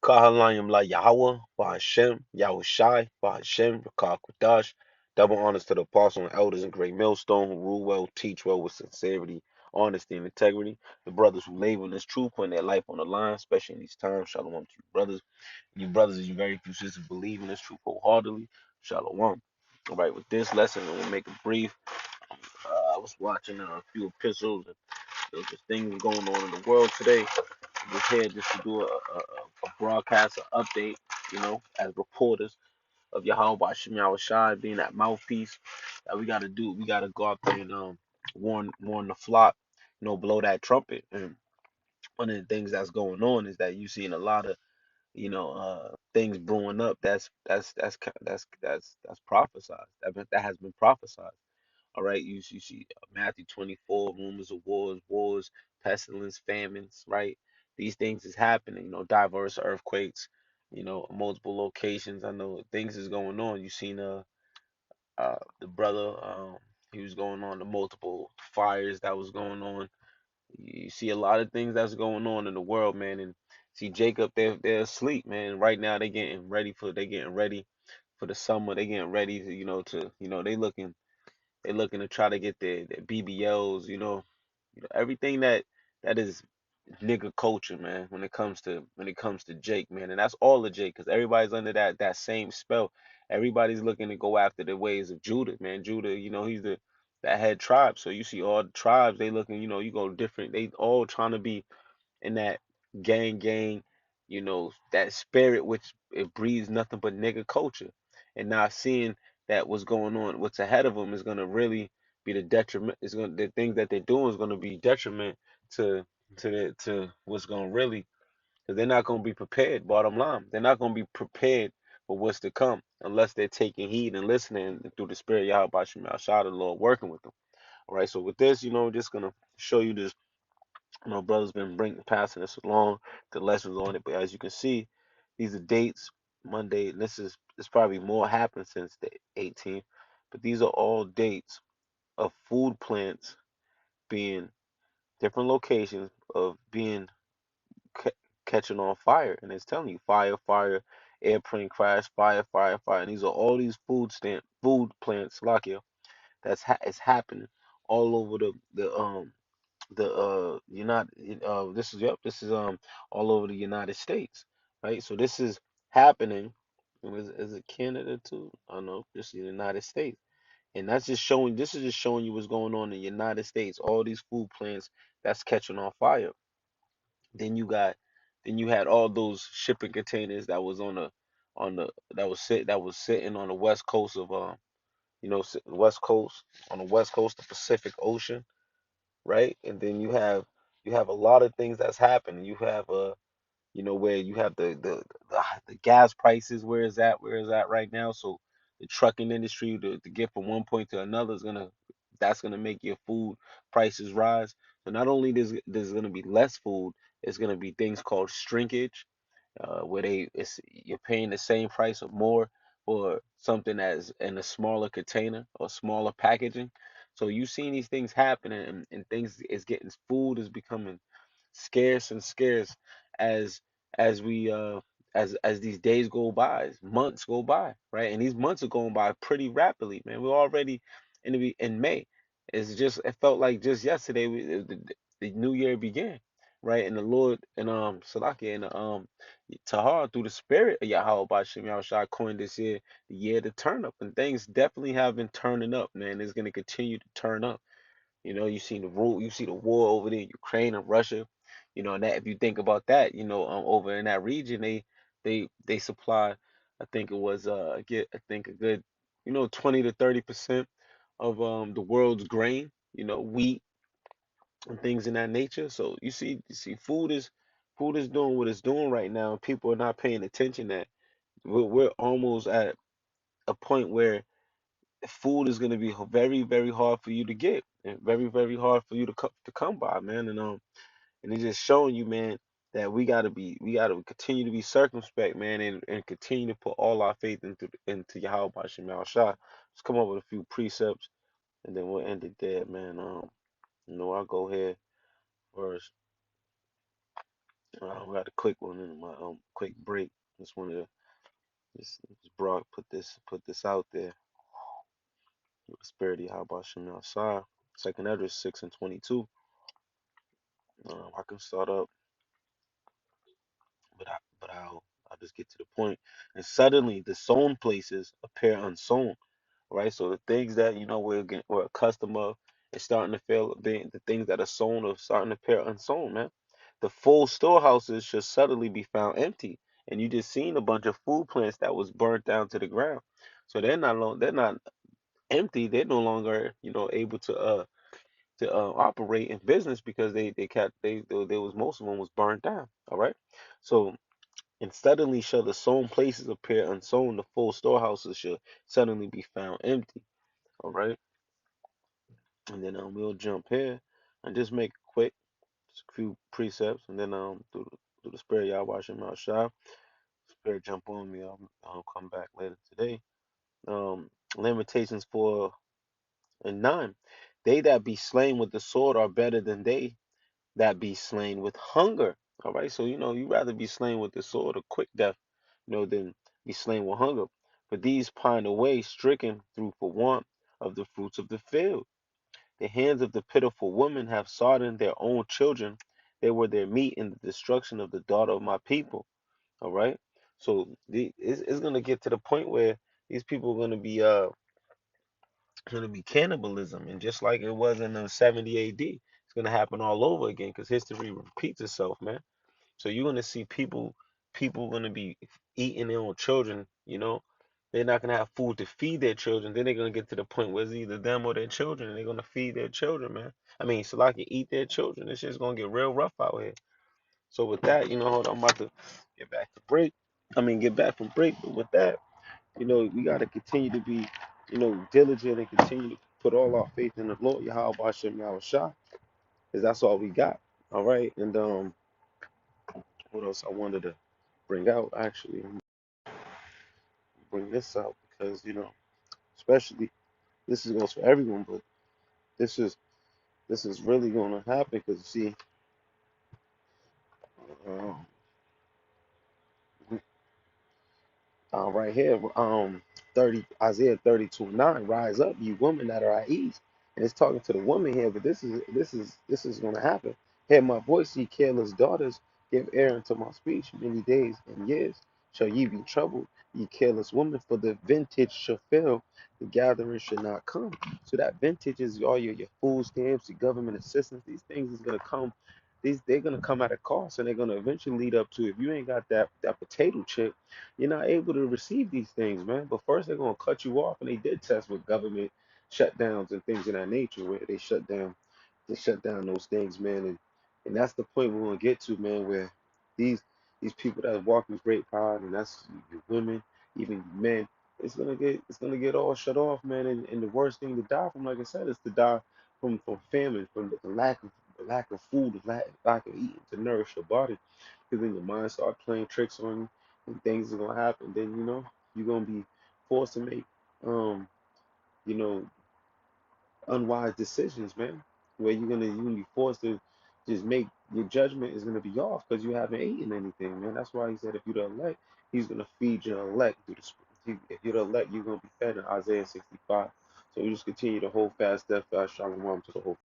Kahalayim La Yahweh, Bahashem, Yahushai, Bahashem, Rakah Kwadash. Double honors to the apostle and elders in Great Millstone who rule well, teach well with sincerity, honesty, and integrity. The brothers who labor in this truth, putting their life on the line, especially in these times. Shalom to you, brothers. You brothers and you very few sisters believe in this truth wholeheartedly. Shalom. All right, with this lesson, we'll make it brief. I was watching a few epistles. There's just things going on in the world today. Just here just to do a broadcast, an update, as reporters of Yahweh Shem Yahweh Shai being that mouthpiece that we gotta do. We gotta go out there and warn the flock, blow that trumpet. And one of the things that's going on is that you seeing a lot of things brewing up. That's prophesied. That has been prophesied. All right, you see Matthew 24, rumors of wars, pestilence, famines, right? These things is happening, diverse earthquakes, multiple locations. I know things is going on. You seen the brother, he was going on the multiple fires that was going on. You see a lot of things that's going on in the world, man. And see Jacob, they're asleep, man. Right now they getting ready for the summer. They getting ready to, they looking to try to get their BBLs, everything that is nigga culture, man. When it comes to Jake, man, and that's all of Jake, because everybody's under that same spell. Everybody's looking to go after the ways of Judah, man. Judah, he's that head tribe. So you see all the tribes, they looking, you go different. They all trying to be in that gang, that spirit which it breeds nothing but nigga culture, and not seeing that what's going on, what's ahead of them is gonna really be the detriment. Is gonna the things that they're doing is gonna be detriment to to what's gonna really, because they're not gonna be prepared. Bottom line, they're not gonna be prepared for what's to come unless they're taking heed and listening through the spirit of Yahweh Bashim Shah, the Lord working with them. All right, so with this, just gonna show you this. Brother's been passing this along, the lessons on it. But as you can see, these are dates. Monday, and this probably more happened since the 18th, but these are all dates of food plants being different locations of being ca- catching on fire, and it's telling you fire, airplane crash, fire, and these are all these food plants, Lakia, it's happening all over the United this is all over the United States, right? So this is happening. Is it Canada too? I don't know, just the United States. And this is just showing you what's going on in the United States. All these food plants that's catching on fire. Then you had all those shipping containers that was on the that was sitting on the west coast of west coast, on the west coast of Pacific Ocean, right? And then you have a lot of things that's happening. You have where you have the gas prices, where is that right now? So the trucking industry to get from one point to another that's gonna make your food prices rise. So not only there's gonna be less food, it's gonna be things called shrinkage, where you're paying the same price or more for something that's in a smaller container or smaller packaging. So you seen these things happening, and things is getting food is becoming scarce and scarce as as we as these days go by, as months go by, right? And these months are going by pretty rapidly, man. We're already in May. It felt like just yesterday the new year began, right? And the Lord and Salaki and Tahar through the spirit of Yahweh Bashim Yahushua coined this year to turn up, and things definitely have been turning up, man. It's gonna continue to turn up. You see the war over there in Ukraine and Russia. And that if you think about that, over in that region, they supply, I think it was I think a good, 20 to 30% of the world's grain, wheat and things in that nature. So you see food is doing what it's doing right now, and people are not paying attention that we're almost at a point where food is going to be very, very hard for you to get, and very, very hard for you to come by, man. And it's just showing you, man, that we gotta continue to be circumspect, man, and continue to put all our faith into Yahweh Bashim Shah. Just come up with a few precepts, and then we'll end it there, man. I'll go ahead first. I got a quick one in my quick break. Just wanted to just brought put this out there. Prosperity, how about Shem outside? Second Edris 6:22. I can start up, but I'll just get to the point. And suddenly the sown places appear unsown. Right? So the things that we're accustomed of is starting to fail. The things that are sown are starting to appear unsown, man. The full storehouses should suddenly be found empty, and you just seen a bunch of food plants that was burnt down to the ground. So they're not empty. They're no longer able to operate in business because they kept they was most of them was burnt down. All right, so. And suddenly shall the sown places appear unsown, the full storehouses shall suddenly be found empty. All right. And then we'll jump here and just make it quick, just a few precepts, and then through the spirit y'all watch him out shop. Spirit jump on me. I'll come back later today. Um, Lamentations 4:9. They that be slain with the sword are better than they that be slain with hunger. All right, so you rather be slain with the sword, a quick death, than be slain with hunger. For these pine away, stricken through for want of the fruits of the field. The hands of the pitiful woman have sodden their own children. They were their meat in the destruction of the daughter of my people. All right. So it's gonna get to the point where these people are gonna be cannibalism, and just like it was in 70 A.D., it's gonna happen all over again because history repeats itself, man. So you're gonna see people gonna be eating their own children. They're not gonna have food to feed their children. Then they're gonna get to the point where it's either them or their children, and they're gonna feed their children, man. I mean, so like eat their children. This shit's gonna get real rough out here. So with that, hold on, I'm about to get back to break. I mean, get back from break. But with that, we gotta continue to be, diligent and continue to put all our faith in the Lord, Yahweh Hashem Yahweh Shah, because that's all we got. All right, and what else I wanted to bring out actually bring this out because especially this is goes for everyone, but this is this is really going to happen because you see um, right here, 30 Isaiah 32:9, rise up, you women that are at ease. And it's talking to the woman here, but this is gonna happen. Hear my voice, ye careless daughters, give ear unto my speech. Many days and years shall ye be troubled, ye careless women, for the vintage shall fail, the gathering shall not come. So that vintage is all your food stamps, your government assistance, these things is gonna come. They're gonna come at a cost, and they're gonna eventually lead up to, if you ain't got that potato chip, you're not able to receive these things, man. But first, they're gonna cut you off, and they did test with government shutdowns and things of that nature, where they shut down those things, man. And that's the point we're gonna get to, man, where these these people that walk with great pride, and that's your women, even men, it's gonna get all shut off, man. And the worst thing to die from, like I said, is to die from famine, from the lack of food, the lack of eating to nourish your body. Because then your mind start playing tricks on you, and things are gonna happen. Then you're gonna be forced to make um you know unwise decisions, man. Where you're gonna be forced to just make your judgment is gonna be off because you haven't eaten anything, man. That's why he said if you're the elect, he's gonna feed your elect through the spirit. If you're the elect, you're gonna be fed in Isaiah 65. So we just continue to hold fast, steadfast, shalom to the whole.